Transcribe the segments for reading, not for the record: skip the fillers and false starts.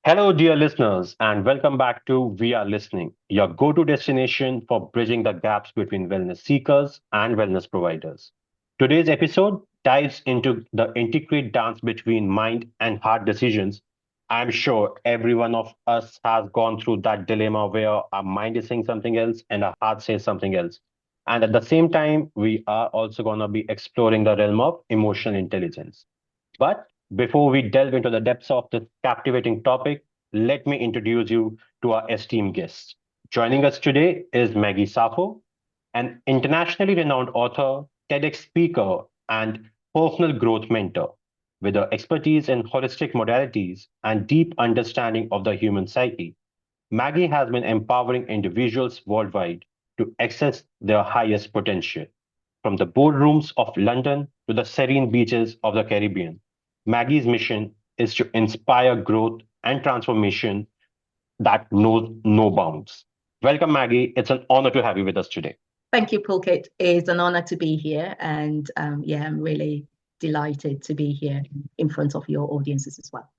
Hello, dear listeners, and welcome back to We Are Listening, your go to destination for bridging the gaps between wellness seekers and wellness providers. Today's episode dives into the intricate dance between mind and heart decisions. I'm sure every one of us has gone through that dilemma where our mind is saying something else and our heart says something else. And at the same time, we are also going to be exploring the realm of emotional intelligence. But before we delve into the depths of this captivating topic, let me introduce you to our esteemed guest. Joining us today is Maggie Sarfo, an internationally renowned author, TEDx speaker, and personal growth mentor. With her expertise in holistic modalities and deep understanding of the human psyche, Maggie has been empowering individuals worldwide to access their highest potential. From the boardrooms of London to the serene beaches of the Caribbean, Maggie's mission is to inspire growth and transformation that knows no bounds. Welcome, Maggie. It's an honor to have you with us today. Thank you, Pulkit. It's an honor to be here. And yeah, I'm really delighted to be here in front of your audiences as well.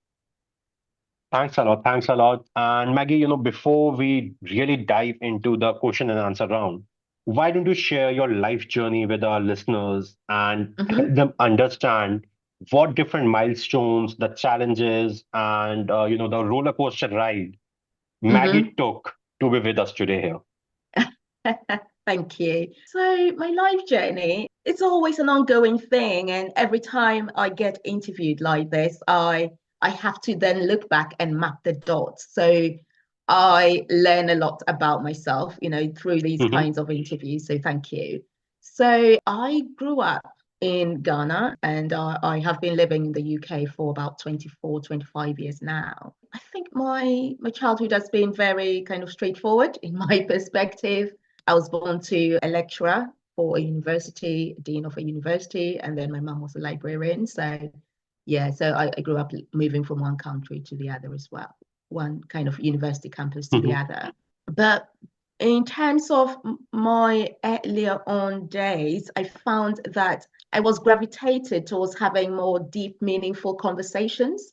Thanks a lot. Thanks a lot. And Maggie, before we really dive into the question and answer round, why don't you share your life journey with our listeners and help them understand what different milestones, the challenges, and the roller coaster ride Maggie took to be with us today here. Thank you. So my life journey, it's always an ongoing thing. And every time I get interviewed like this, I have to then look back and map the dots. So I learn a lot about myself, through these Hmm. kinds of interviews. So thank you. So I grew up in Ghana and I have been living in the UK for about 24, 25 years now. I think my childhood has been very kind of straightforward in my perspective. I was born to a lecturer for a university, dean of a university, and then my mum was a librarian. So yeah, so I grew up moving from one country to the other as well, one kind of university campus to the Hmm. other. But in terms of my earlier on days, I found that I was gravitated towards having more deep, meaningful conversations.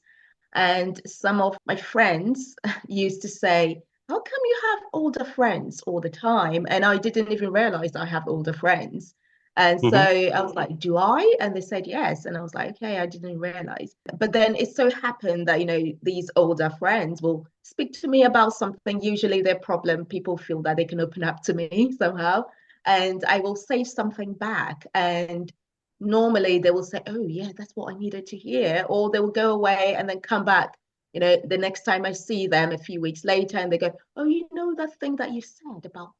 And some of my friends used to say, how come you have older friends all the time? And I didn't even realize I have older friends. And so Hmm. I was like, do I? And they said yes. And I was like, okay, I didn't realize. But then it so happened that, these older friends will speak to me about something, usually their problem. People feel that they can open up to me somehow. And I will say something back. And normally they will say, oh, yeah, that's what I needed to hear. Or they will go away and then come back, the next time I see them a few weeks later and they go, oh, that thing that you said about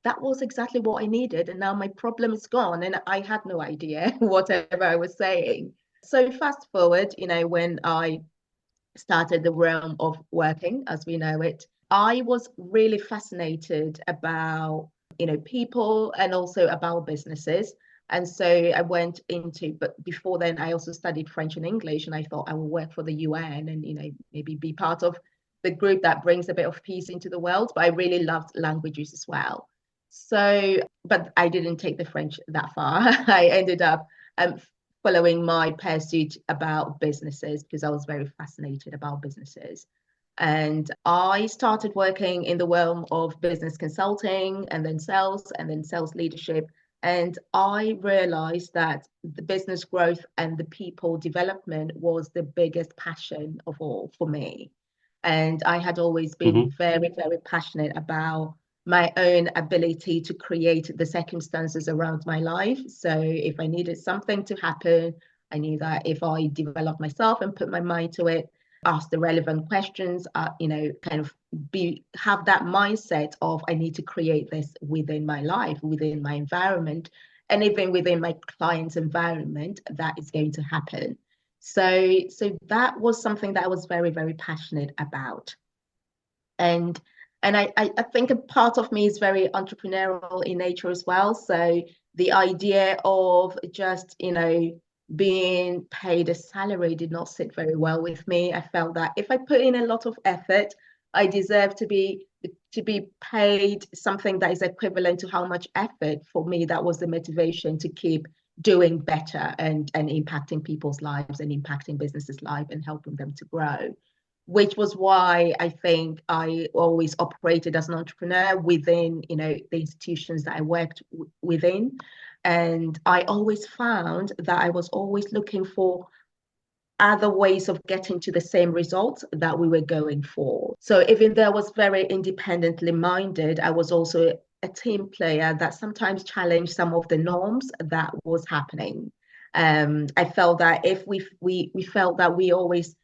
that was exactly what I needed. And now my problem is gone. And I had no idea whatever I was saying. So fast forward, when I started the realm of working as we know it, I was really fascinated about, people and also about businesses. And so I went into, but before then, I also studied French and English, and I thought I will work for the UN and, maybe be part of the group that brings a bit of peace into the world. But I really loved languages as well. So, but I didn't take the French that far. I ended up um, following my pursuit about businesses because I was very fascinated about businesses. And I started working in the realm of business consulting and then sales leadership. And I realized that the business growth and the people development was the biggest passion of all for me. And I had always been Hmm. very, very passionate about my own ability to create the circumstances around my life. So if I needed something to happen, I knew that if I developed myself and put my mind to it, ask the relevant questions, kind of have that mindset of I need to create this within my life, within my environment, and even within my client's environment, that is going to happen. So that was something that I was very, very passionate about. And I think a part of me is very entrepreneurial in nature as well. So the idea of just, being paid a salary did not sit very well with me. I felt that if I put in a lot of effort, I deserve to be paid something that is equivalent to how much effort. For me, that was the motivation to keep doing better and impacting people's lives and impacting businesses' lives and helping them to grow. which was why I think I always operated as an entrepreneur within, the institutions that I worked within. And I always found that I was always looking for other ways of getting to the same results that we were going for. So even though I was very independently minded, I was also a team player that sometimes challenged some of the norms that was happening. I felt that if we felt that we always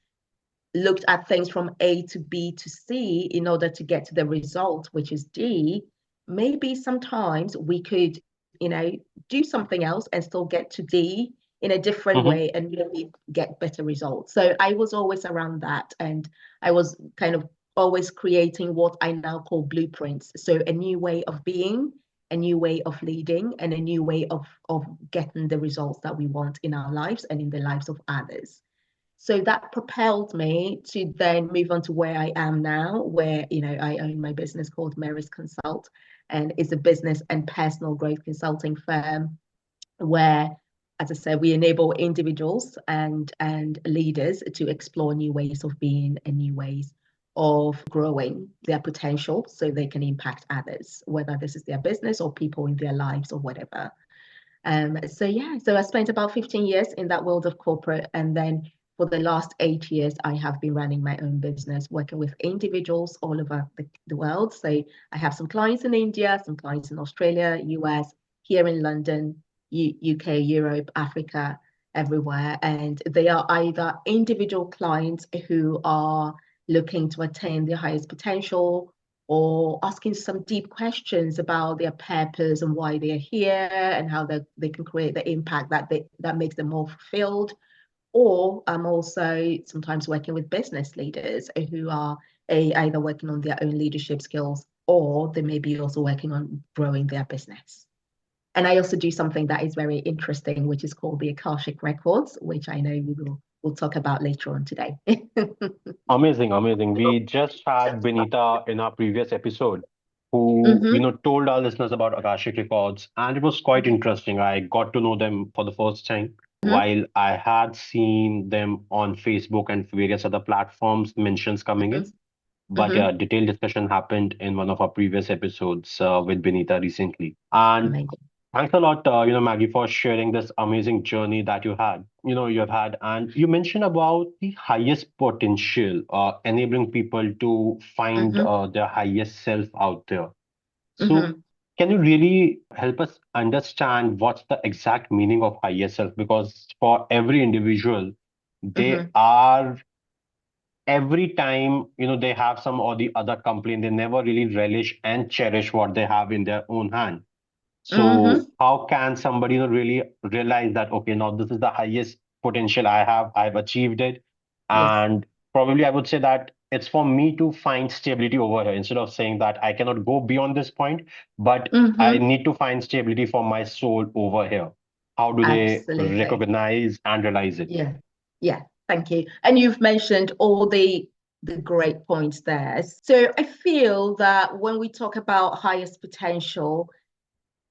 looked at things from A to B to C in order to get to the result, which is D, maybe sometimes we could, you know, do something else and still get to D in a different Hmm. way and maybe get better results. So I was always around that, and I was kind of always creating what I now call blueprints. So a new way of being, a new way of leading, and a new way of getting the results that we want in our lives and in the lives of others. So that propelled me to then move on to where I am now, where I own my business called Mary's Consult, and it's a business and personal growth consulting firm where, as I said, we enable individuals and leaders to explore new ways of being and new ways of growing their potential so they can impact others, whether this is their business or people in their lives or whatever. So I spent about 15 years in that world of corporate, and then for the last 8 years, I have been running my own business, working with individuals all over the world. So I have some clients in India, some clients in Australia, US, here in London, UK, Europe, Africa, everywhere. And they are either individual clients who are looking to attain their highest potential, or asking some deep questions about their purpose and why they're here and how they can create the impact that makes them more fulfilled. Or I'm also sometimes working with business leaders who are either working on their own leadership skills, or they may be also working on growing their business. And I also do something that is very interesting, which is called the Akashic Records, which I know we'll talk about later on today. Amazing, amazing. We just had Benita in our previous episode who, Mm-hmm, told our listeners about Akashic Records, and it was quite mm-hmm, interesting. I got to know them for the first time, mm-hmm, while I had seen them on Facebook and various other platforms, mentions coming in. But mm-hmm. yeah, detailed discussion happened in one of our previous episodes with Benita recently. And Amazing. thanks a lot, Maggie, for sharing this amazing journey that you have had. And you mentioned about the highest potential, enabling people to find Mm-hmm, their highest self out there. So, mm-hmm, can you really help us understand what's the exact meaning of highest self? Because for every individual, they mm-hmm, are every time they have some or the other complaint, they never really relish and cherish what they have in their own hand. mm-hmm. So how can somebody really realize that, okay, now this is the highest potential I have, I've achieved it. Yes. And probably I would say that it's for me to find stability over here instead of saying that I cannot go beyond this point, but I Mm-hmm. need to find stability for my soul over here. How do they Absolutely. recognize and realize it? Yeah. Yeah. Thank you. And you've mentioned all the great points there. So I feel that when we talk about highest potential,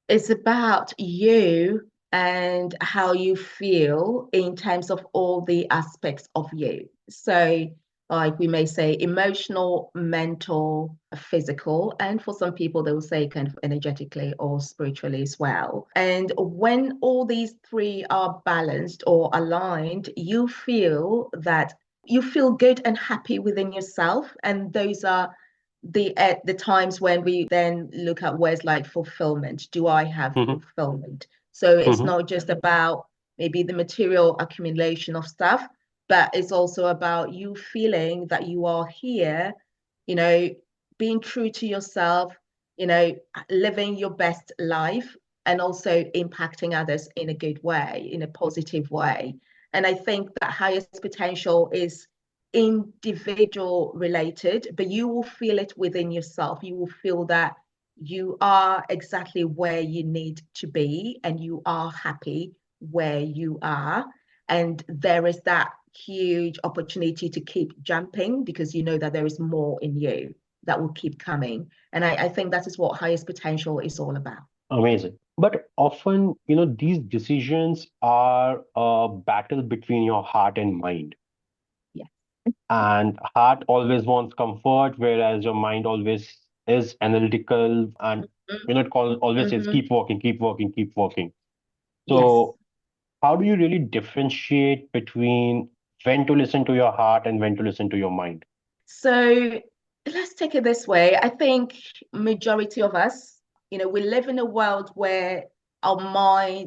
it's about you and how you feel in terms of all the aspects of you. So, like we may say, emotional, mental, physical, and for some people, they will say kind of energetically or spiritually as well. And when all these three are balanced or aligned, you feel good and happy within yourself. And those are the times when we then look at words like fulfillment. Do I have Hmm. fulfillment? So it's Hmm. not just about maybe the material accumulation of stuff, but it's also about you feeling that you are here, you know, being true to yourself, living your best life, and also impacting others in a good way, in a positive way. And I think that highest potential is individual related, but you will feel it within yourself. You will feel that you are exactly where you need to be and you are happy where you are. And there is that huge opportunity to keep jumping because you know that there is more in you that will keep coming. And I think that is what highest potential is all about. Amazing. But often, these decisions are a battle between your heart and mind. Yeah. And heart always wants comfort, whereas your mind always is analytical and always says Mm-hmm. keep working, keep working, keep working. Yes. So how do you really differentiate between when to listen to your heart and when to listen to your mind? So let's take it this way. I think majority of us, we live in a world where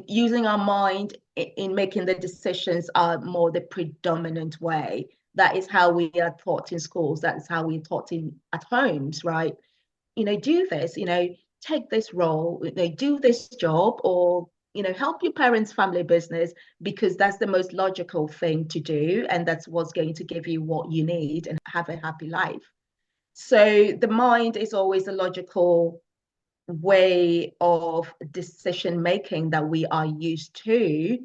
using our mind in making the decisions are more the predominant way. That is how we are taught in schools. That is how we're taught in at homes, right? Do this, take this role, do this job, or help your parents' family business because that's the most logical thing to do, and that's what's going to give you what you need and have a happy life. So the mind is always a logical way of decision making that we are used to,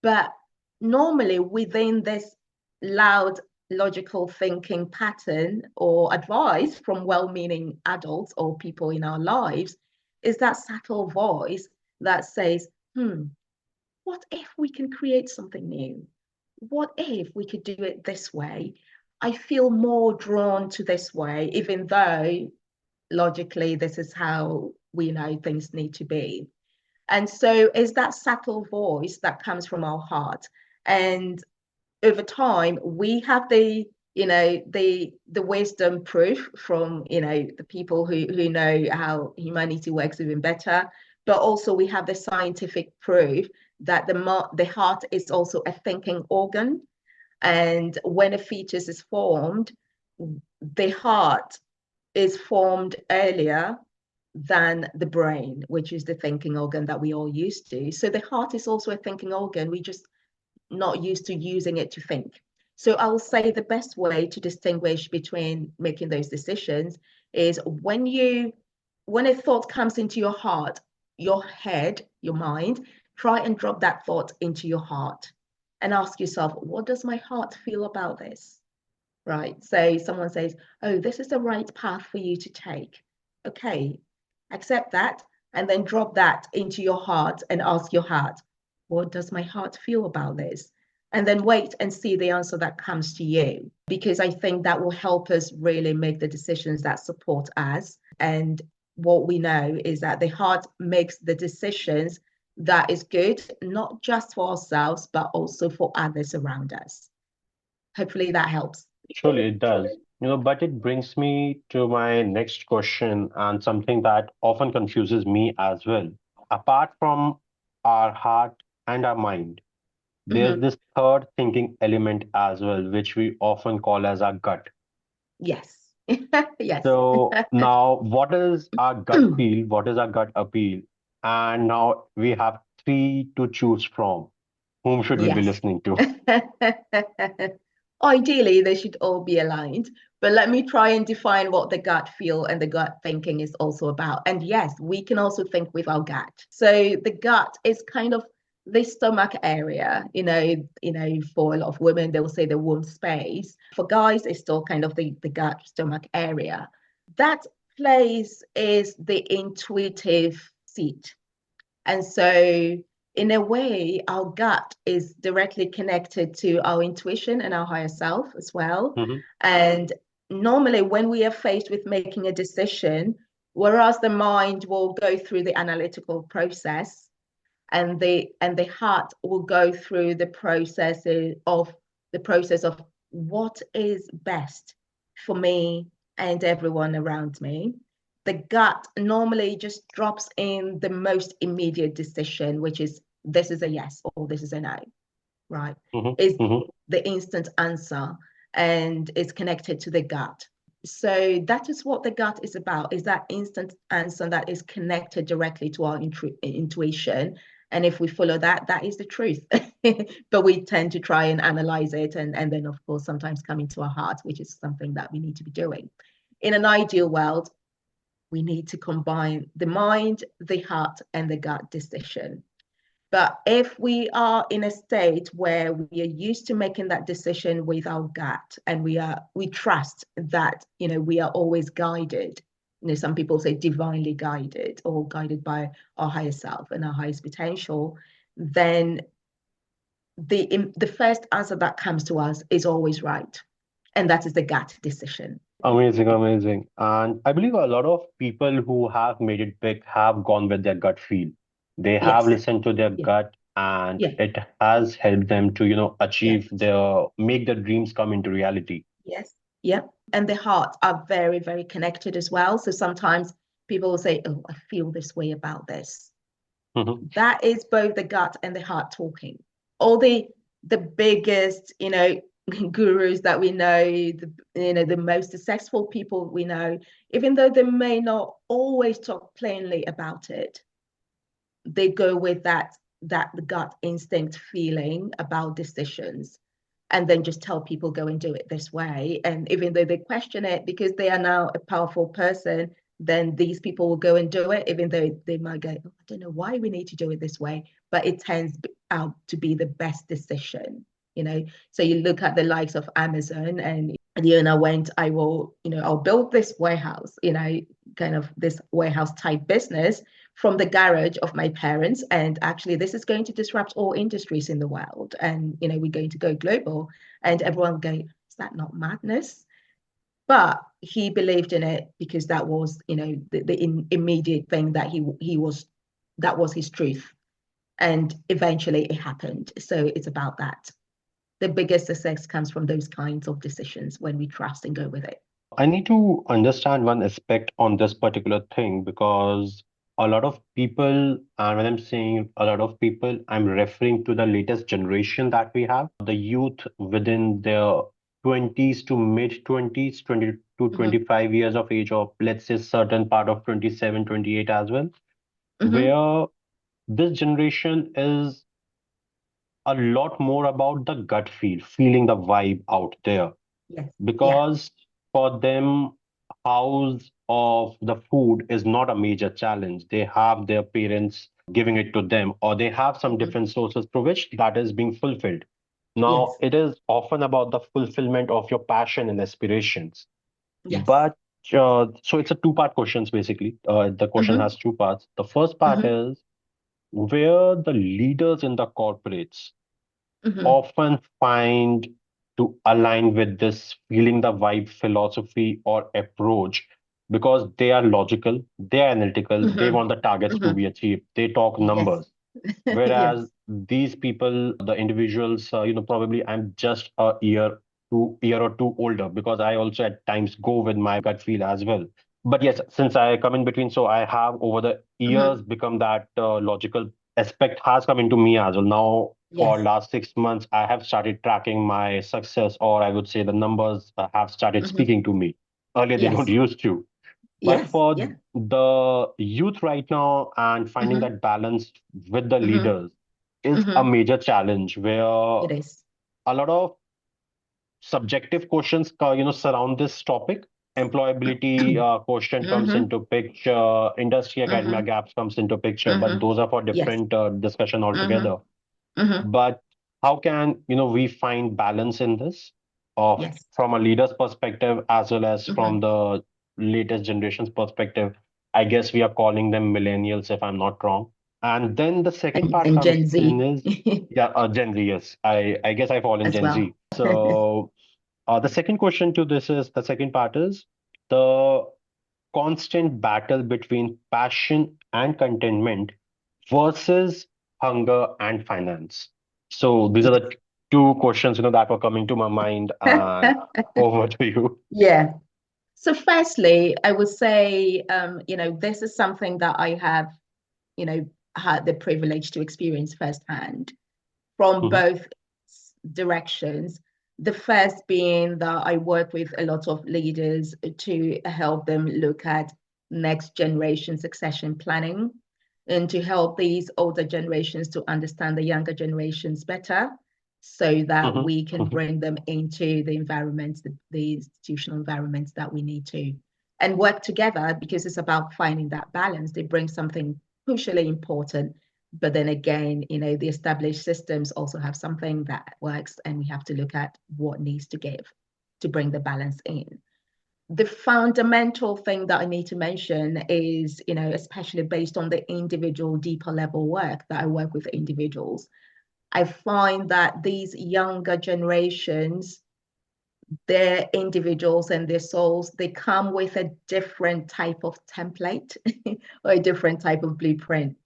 but normally within this loud logical thinking pattern or advice from well-meaning adults or people in our lives is that subtle voice that says, what if we can create something new? What if we could do it this way? I feel more drawn to this way, even though logically this is how we know things need to be. And so it's that subtle voice that comes from our heart. And over time, we have the wisdom proof from the people who know how humanity works even better. But also we have the scientific proof that the heart is also a thinking organ. And when a fetus is formed, the heart is formed earlier than the brain, which is the thinking organ that we all used to. So the heart is also a thinking organ. We just not used to using it to think. So I will say the best way to distinguish between making those decisions is when a thought comes into your heart, your head, your mind, try and drop that thought into your heart and ask yourself, what does my heart feel about this? Right. So someone says, oh, this is the right path for you to take. Okay, accept that and then drop that into your heart and ask your heart, what does my heart feel about this? And then wait and see the answer that comes to you, because I think that will help us really make the decisions that support us. And what we know is that the heart makes the decisions that is good, not just for ourselves, but also for others around us. Hopefully that helps. Surely it does. But it brings me to my next question and something that often confuses me as well. Apart from our heart and our mind, there's Mm-hmm. this third thinking element as well, which we often call as our gut. Yes. Yes. So now, what is our gut feel? What is our gut appeal? And now we have three to choose from. Whom should we be Yes. listening to? Ideally, they should all be aligned. But let me try and define what the gut feel and the gut thinking is also about. And yes, we can also think with our gut. So the gut is kind of the stomach area, for a lot of women, they will say the womb space. For guys, it's still kind of the gut stomach area. That place is the intuitive seat. And so, in a way, our gut is directly connected to our intuition and our higher self as well. Mhm. And normally, when we are faced with making a decision, whereas the mind will go through the analytical process, and the heart will go through the process of what is best for me and everyone around me. The gut normally just drops in the most immediate decision, which is this is a yes or this is a no, right? Mhm. Is Mhm. the instant answer, and is connected to the gut. So that is what the gut is about, is that instant answer that is connected directly to our intuition. And if we follow that, that is the truth. But we tend to try and analyze it, and then, of course, sometimes come into our heart, which is something that we need to be doing. In an ideal world, we need to combine the mind, the heart, and the gut decision. But if we are in a state where we are used to making that decision with our gut, and we trust that we are always guided, some people say divinely guided or guided by our higher self and our highest potential, then the first answer that comes to us is always right. And that is the gut decision. Amazing, amazing. And I believe a lot of people who have made it big have gone with their gut feel. They have Yes. listened to their Yeah. gut, and Yeah. it has helped them to, Yeah. achieve make their dreams come into reality. Yes. Yeah. And the heart are very, very connected as well. So sometimes people will say, oh, I feel this way about this. Mhm. That is both the gut and the heart talking. All the biggest, gurus that we know, the most successful people we know, even though they may not always talk plainly about it, they go with that gut instinct feeling about decisions, and then just tell people go and do it this way. And even though they question it because they are now a powerful person, then these people will go and do it, even though they might go, oh, I don't know why we need to do it this way, but it turns out to be the best decision. So you look at the likes of Amazon, and the owner went, I'll build this warehouse, kind of this warehouse type business from the garage of my parents. And actually, this is going to disrupt all industries in the world. And, we're going to go global. And everyone go, is that not madness? But he believed in it because that was, the immediate thing that was his truth. And eventually it happened. So it's about that. The biggest success comes from those kinds of decisions when we trust and go with it. I need to understand one aspect on this particular thing because a lot of people, and when I'm saying a lot of people, I'm referring to the latest generation that we have, the youth within their 20s to mid 20s, 20 to Mm-hmm. 25 years of age, or let's say certain part of 27, 28 as well, Mm-hmm. where this generation is a lot more about the gut feel, feeling the vibe out there Yes. Yeah. because for them, house of the food is not a major challenge. They have their parents giving it to them, or they have some Mm-hmm. different sources through which that is being fulfilled. Now, Yes. it is often about the fulfillment of your passion and aspirations. Yes. But so it's a two-part questions basically. The question Mm-hmm. has two parts. The first part Mm-hmm. is where the leaders in the corporates Mm-hmm. often find to align with this feeling the vibe philosophy or approach because they are logical, they are analytical, they Mm-hmm. want the targets to Mm-hmm. be achieved, they talk Yes. numbers. Whereas Yes. these people, the individuals, probably I'm just a year or two older because I also at times go with my gut feel as well. But yes, since I come in between, so I have over the Mm-hmm. years become that logical aspect has come into me as well. Now, for Yes. last 6 months, I have started tracking my success, or I would say the numbers have started Mm-hmm. speaking to me. Earlier, they don't Yes. used to. But Yes. for Yeah. the youth right now and finding Mm-hmm. that balance with the Mm-hmm. leaders is a Mm-hmm. major challenge where It is. a lot of subjective questions surround this topic. Employability question comes Mm-hmm. into picture, industry academia Mm-hmm. gaps comes into picture, but Mm-hmm. those are for Yes. different discussion Mm-hmm. altogether. Mm-hmm. But how can we find balance in this of Yes. from a leader's perspective as well as Mm-hmm. from the latest generation's perspective? I guess we are calling them millennials if I'm not wrong. And then the second part And comes Gen in Z is yeah, Gen Z. Yes, I guess I fall in as Gen well. Z. So the second question to this is the second part is the constant battle between passion and contentment versus hunger and finance. So these are Yes. the two questions that were coming to my mind, and over to you. Yeah. So firstly, I would say, this is something that I have, you know, had the privilege to experience firsthand from Mhm, both directions. The first being that I work with a lot of leaders to help them look at next generation succession planning and to help these older generations to understand the younger generations better so that mhm, we can mhm, bring them into the environments, the institutional environments that we need to, and work together because it's about finding that balance. They bring something crucially important, but then again, the established systems also have something that works, and we have to look at what needs to give to bring the balance in. The fundamental thing that I need to mention is, especially based on the individual deeper level work that I work with individuals, I find that these younger generations their individuals and their souls, they come with a different type of template or a different type of blueprint,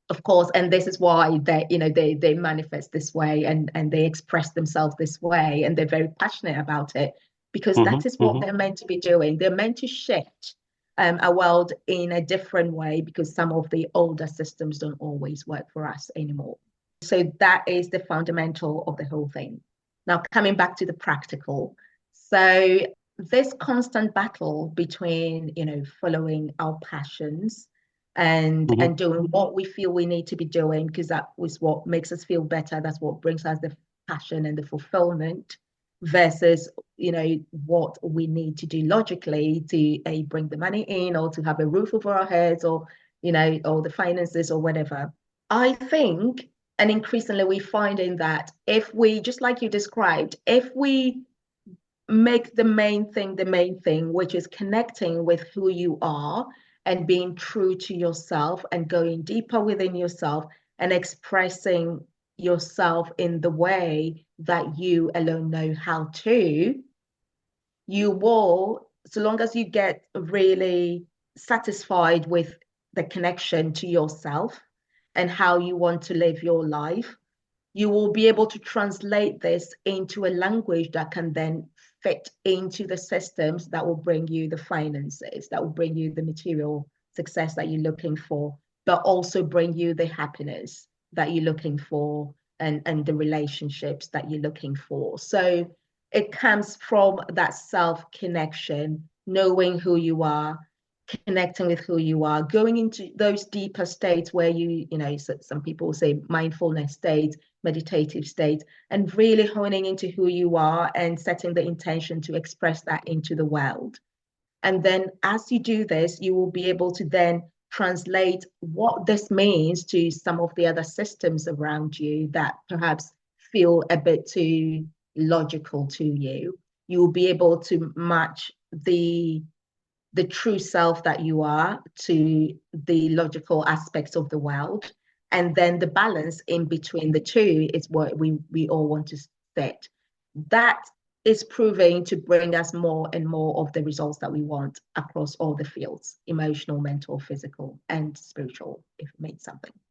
of course. And this is why they manifest this way, and they express themselves this way, and they're very passionate about it, because that is what they're meant to be doing. They're meant to shift a world in a different way, because some of the older systems don't always work for us anymore. So that is the fundamental of the whole thing. Now, coming back to the practical. So this constant battle between, following our passions and doing what we feel we need to be doing, because that was what makes us feel better. That's what brings us the passion and the fulfillment, versus, what we need to do logically to bring the money in, or to have a roof over our heads, or, or the finances or whatever. I think, and increasingly we're finding that if we, just like you described, if we make the main thing, which is connecting with who you are and being true to yourself and going deeper within yourself and expressing yourself in the way that you alone know how to, you will, so long as you get really satisfied with the connection to yourself and how you want to live your life, you will be able to translate this into a language that can then fit into the systems that will bring you the finances, that will bring you the material success that you're looking for, but also bring you the happiness that you're looking for, and the relationships that you're looking for. So it comes from that self-connection, knowing who you are, connecting with who you are, going into those deeper states where some people say mindfulness state, meditative state, and really honing into who you are and setting the intention to express that into the world. And then as you do this, you will be able to then translate what this means to some of the other systems around you that perhaps feel a bit too logical to you. You will be able to match the true self that you are to the logical aspects of the world. And then the balance in between the two is what we all want to set. That is proving to bring us more and more of the results that we want across all the fields: emotional, mental, physical, and spiritual, if it means something.